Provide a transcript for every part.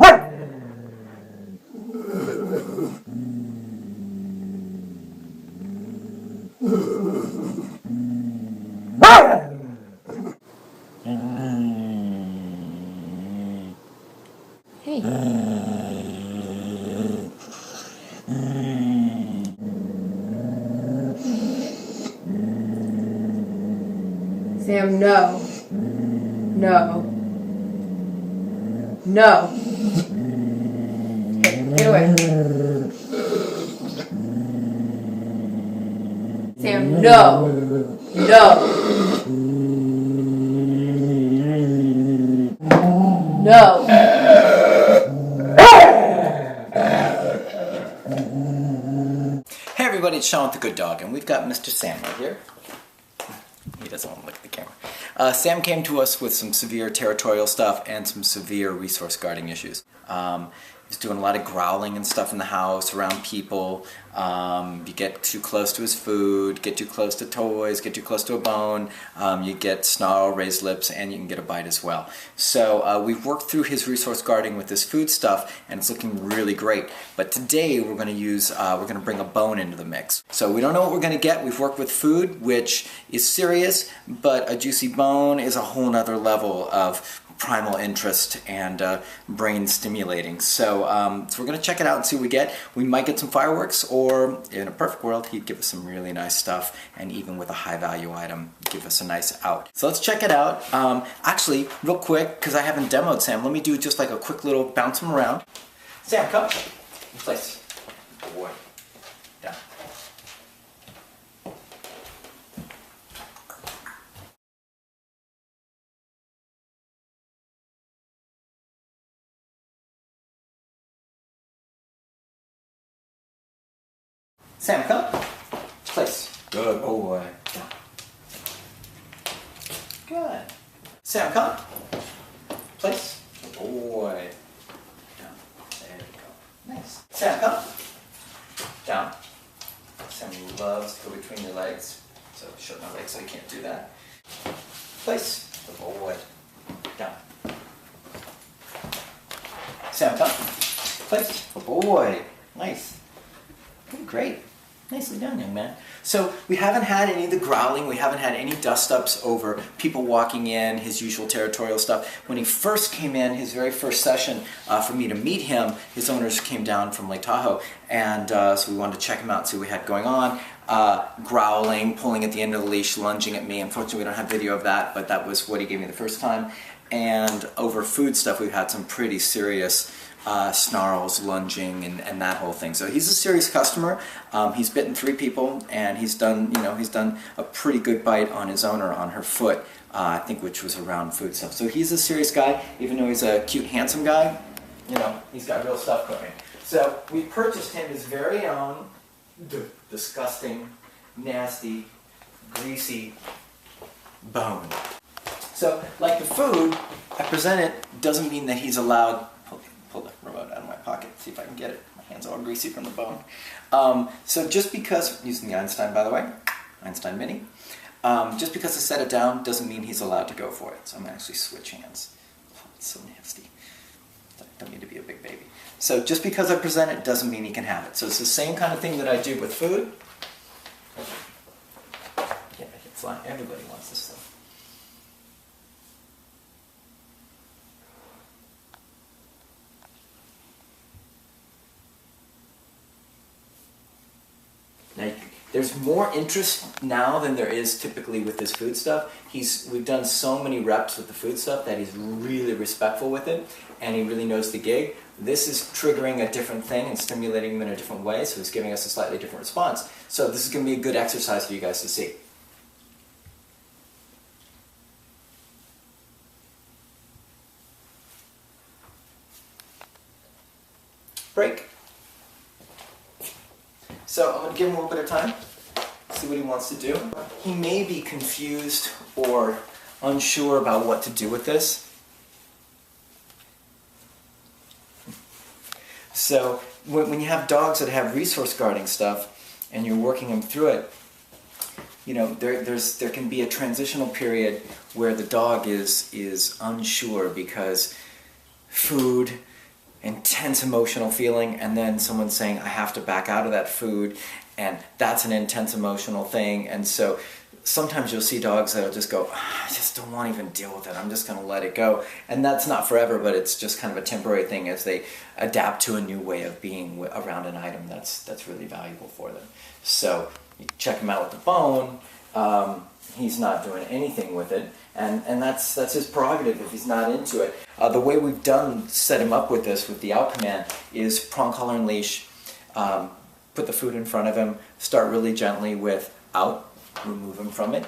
Hey. Sam, no. No. No. Hey, get away. Sam, no. No. No. Hey everybody, it's Sean with the Good Dog, and we've got Mr. Sam right here. He doesn't want to look at the camera. Sam came to us with some severe territorial stuff and some severe resource guarding issues. He's doing a lot of growling and stuff in the house, around people. You get too close to his food, get too close to toys, get too close to a bone, you get snarl, raised lips, and you can get a bite as well. So we've worked through his resource guarding with this food stuff, and it's looking really great. But today we're going to bring a bone into the mix. So we don't know what we're going to get. We've worked with food, which is serious, but a juicy bone is a whole nother level of primal interest and brain stimulating. So we're going to check it out and see what we get. We might get some fireworks, or in a perfect world, he'd give us some really nice stuff, and even with a high value item, give us a nice out. So let's check it out. Actually, real quick, because I haven't demoed Sam, let me do just like a quick little bounce him around. Sam, come. Place. Good boy. Down. Sam, come. Place. Good boy. Down. Good. Sam, come. Place. Good boy. Down. There you go. Nice. Sam, come. Down. Sam loves to go between your legs. So shut my legs so you can't do that. Place. Good boy. Down. Sam, come. Place. Good boy. Nice. Great. Nicely done, young man. So we haven't had any of the growling, we haven't had any dust-ups over people walking in, his usual territorial stuff. When he first came in, his very first session for me to meet him, his owners came down from Lake Tahoe, and so we wanted to check him out and see what we had going on. Growling, pulling at the end of the leash, lunging at me. Unfortunately, we don't have video of that, but that was what he gave me the first time. And over food stuff, we've had some pretty serious snarls, lunging, and that whole thing. So he's a serious customer. He's bitten 3 people, and he's done a pretty good bite on his owner on her foot, I think, which was around food stuff. So he's a serious guy, even though he's a cute, handsome guy. He's got real stuff going. So we purchased him his very own disgusting, nasty, greasy bone. So, like the food, I present it, doesn't mean that he's allowed. Pull the remote out of my pocket, see if I can get it. My hand's all greasy from the bone. So just because, using the Einstein, by the way, Einstein Mini, just because I set it down doesn't mean he's allowed to go for it. So I'm going to actually switch hands. Oh, it's so nasty. I don't mean to be a big baby. So just because I present it doesn't mean he can have it. So it's the same kind of thing that I do with food. Yeah, it's like everybody wants this stuff. Now, there's more interest now than there is typically with this food stuff. We've done so many reps with the food stuff that he's really respectful with it, and he really knows the gig. This is triggering a different thing and stimulating him in a different way, so he's giving us a slightly different response. So this is going to be a good exercise for you guys to see. Break. So I'm going to give him a little bit of time, see what he wants to do. He may be confused or unsure about what to do with this. So when you have dogs that have resource guarding stuff and you're working them through it, there can be a transitional period where the dog is unsure because food, intense emotional feeling, and then someone saying, I have to back out of that food, and that's an intense emotional thing. And so sometimes you'll see dogs that'll just go, I just don't want to even deal with it, I'm just going to let it go. And that's not forever, but it's just kind of a temporary thing as they adapt to a new way of being around an item that's really valuable for them. So you check him out with the bone, he's not doing anything with it, and that's his prerogative if he's not into it. The way we've set him up with this, with the out command, is prong, collar, and leash. Put the food in front of him, start really gently with out, remove him from it,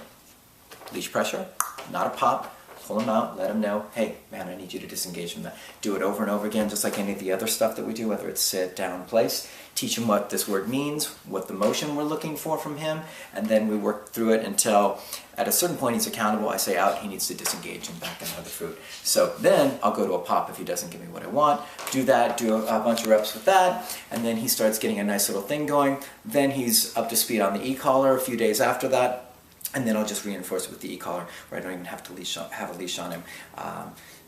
leash pressure, not a pop, pull him out, let him know, hey man, I need you to disengage from that. Do it over and over again, just like any of the other stuff that we do, whether it's sit, down, place. Teach him what this word means, what the motion we're looking for from him, and then we work through it until at a certain point he's accountable. I say out, he needs to disengage and back into the food. So then I'll go to a pop if he doesn't give me what I want. Do that, do a bunch of reps with that, and then he starts getting a nice little thing going. Then he's up to speed on the e-collar a few days after that, and then I'll just reinforce it with the e-collar where I don't even have to have a leash on him.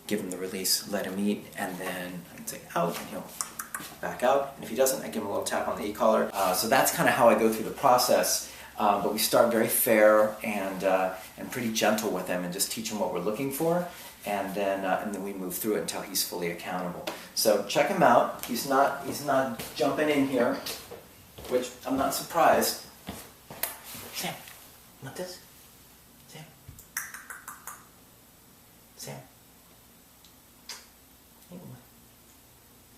Give him the release, let him eat, and then I can say out, and he'll back out. And if he doesn't, I give him a little tap on the e-collar. So that's kind of how I go through the process. But we start very fair and pretty gentle with him, and just teach him what we're looking for, and then we move through it until he's fully accountable. So check him out. He's not jumping in here, which I'm not surprised. Sam, not this. Sam. Sam.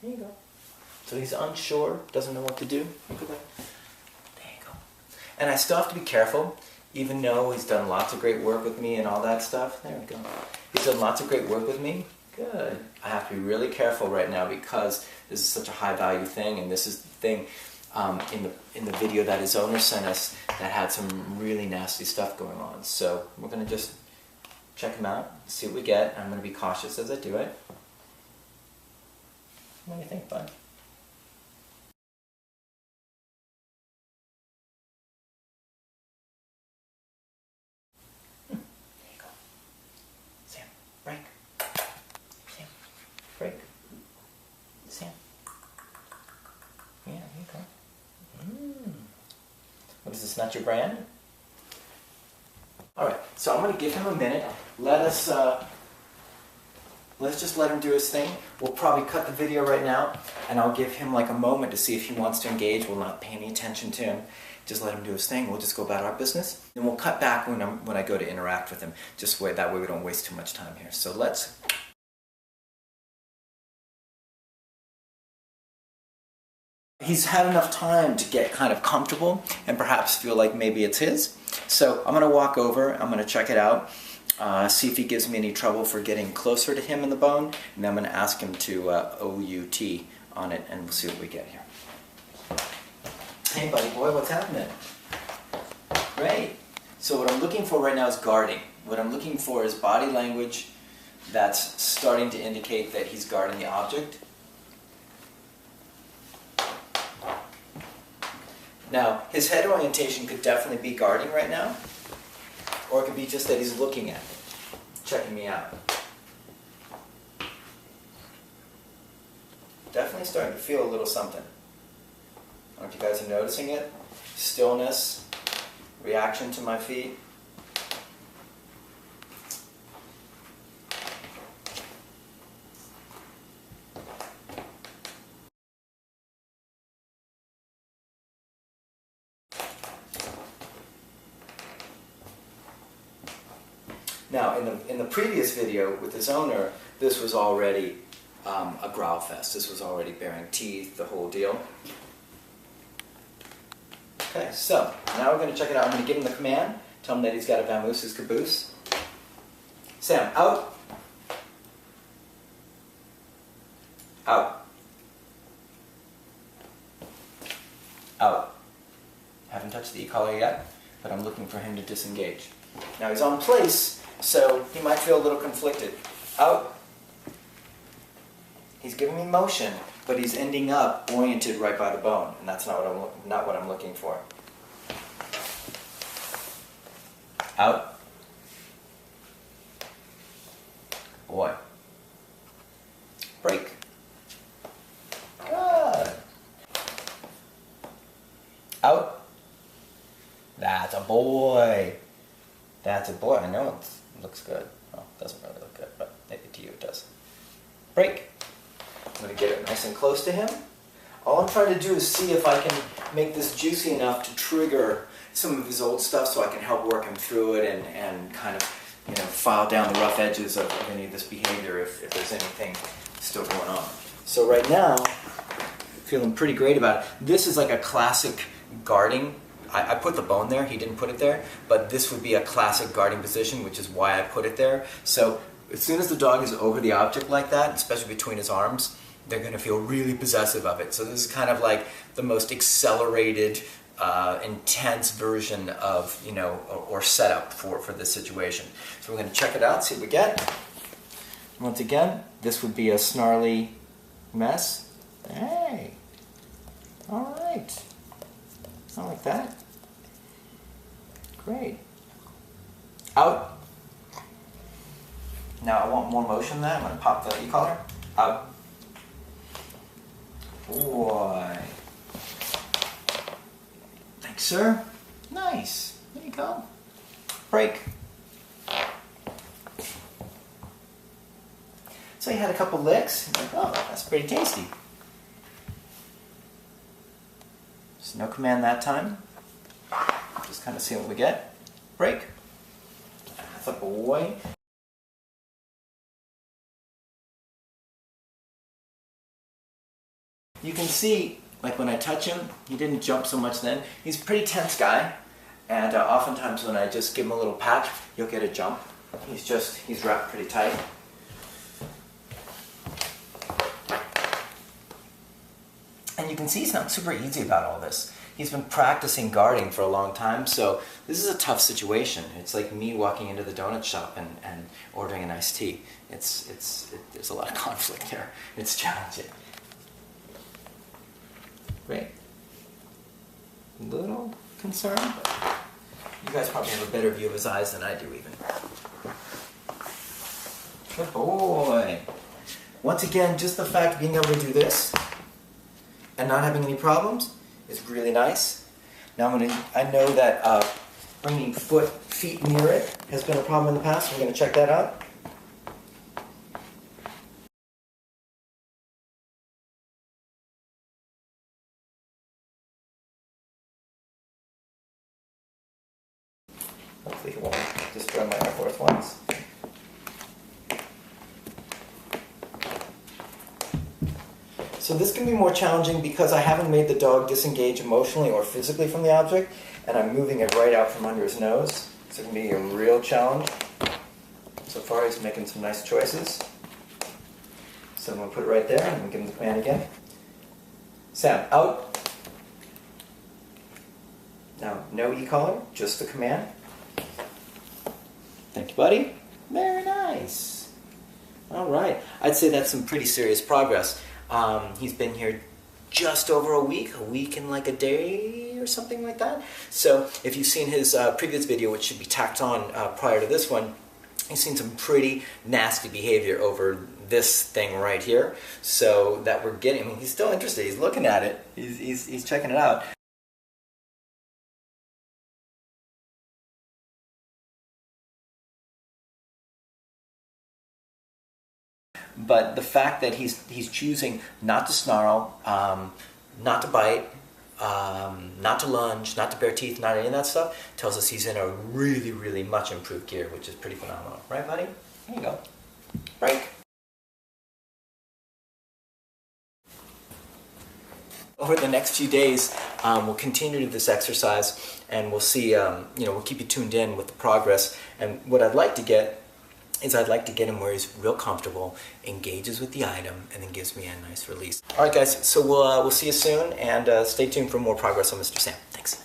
There you go. So he's unsure, doesn't know what to do. There you go. And I still have to be careful, even though he's done lots of great work with me and all that stuff. There we go. He's done lots of great work with me. Good. I have to be really careful right now because this is such a high value thing, and this is the thing in the video that his owner sent us that had some really nasty stuff going on. So we're going to just check him out, see what we get. I'm going to be cautious as I do it. What do you think, bud? There you go. Sam, break. Sam, break. Sam. Yeah, there you go. What is this, not your brand? Alright, so I'm going to give him a minute. Let's just let him do his thing. We'll probably cut the video right now, and I'll give him like a moment to see if he wants to engage. We'll not pay any attention to him. Just let him do his thing. We'll just go about our business. And we'll cut back when I go to interact with him. Just that way we don't waste too much time here. So let's... He's had enough time to get kind of comfortable and perhaps feel like maybe it's his. So I'm going to walk over. I'm going to check it out. See if he gives me any trouble for getting closer to him in the bone, and then I'm going to ask him to OUT on it, and we'll see what we get here. Hey buddy boy, what's happening? Great. So what I'm looking for right now is guarding. What I'm looking for is body language that's starting to indicate that he's guarding the object. Now, his head orientation could definitely be guarding right now. Or it could be just that he's looking at me, checking me out. Definitely starting to feel a little something. I don't know if you guys are noticing it. Stillness, reaction to my feet. Now, in the previous video with his owner, this was already a growl fest. This was already baring teeth, the whole deal. Okay, so now we're going to check it out. I'm going to give him the command, tell him that he's got to vamoose his caboose. Sam, out. Out. Out. Haven't touched the e-collar yet, but I'm looking for him to disengage. Now he's on place, so he might feel a little conflicted. Out. He's giving me motion, but he's ending up oriented right by the bone, and that's not what I'm looking for. Out. Boy. Break. Out. That's a boy. That's a boy. I know it looks good. Well, it doesn't really look good, but maybe to you it does. Break. I'm going to get it nice and close to him. All I'm trying to do is see if I can make this juicy enough to trigger some of his old stuff so I can help work him through it and kind of, file down the rough edges of any of this behavior if there's anything still going on. So right now, feeling pretty great about it. This is like a classic guarding. I put the bone there, he didn't put it there, but this would be a classic guarding position, which is why I put it there. So as soon as the dog is over the object like that, especially between his arms, they're going to feel really possessive of it. So this is kind of like the most accelerated, intense version of, or setup for this situation. So we're going to check it out, see what we get. Once again, this would be a snarly mess. Hey, all right. Not like that. Great. Out. Now I want more motion there. I'm going to pop the e-collar. Out. Boy. Thanks, sir. Nice. There you go. Break. So he had a couple licks. Like, oh, that's pretty tasty. There's no command that time. Just kind of see what we get. Break. That's a boy. You can see, like when I touch him, he didn't jump so much then. He's a pretty tense guy, and oftentimes when I just give him a little pat, you'll get a jump. He's wrapped pretty tight. And you can see he's not super easy about all this. He's been practicing guarding for a long time, so this is a tough situation. It's like me walking into the donut shop and ordering an iced tea. There's a lot of conflict there. It's challenging. Great. Little concerned, but you guys probably have a better view of his eyes than I do even. Good boy. Once again, just the fact of being able to do this and not having any problems is really nice. Now I know that bringing feet near it has been a problem in the past. We're going to check that out. Hopefully he won't destroy my Air Force Ones. So this can be more challenging because I haven't made the dog disengage emotionally or physically from the object, and I'm moving it right out from under his nose. So it can be a real challenge. So far he's making some nice choices. So I'm going to put it right there, and I'm going to give him the command again. Sam, out. Now, no e-collar, just the command. Thank you, buddy. Very nice. All right. I'd say that's some pretty serious progress. He's been here just over a week and like a day or something like that. So if you've seen his previous video, which should be tacked on prior to this one, you've seen some pretty nasty behavior over this thing right here. So that we're getting, I mean, he's still interested. He's looking at it. He's checking it out. But the fact that he's choosing not to snarl, not to bite, not to lunge, not to bare teeth, not any of that stuff, tells us he's in a really, really much improved gear, which is pretty phenomenal. Right, buddy? There you go. Break. Over the next few days, we'll continue this exercise, and we'll see, we'll keep you tuned in with the progress. And what I'd like to get is I'd like to get him where he's real comfortable, engages with the item, and then gives me a nice release. All right, guys, so we'll see you soon, and stay tuned for more progress on Mr. Sam. Thanks.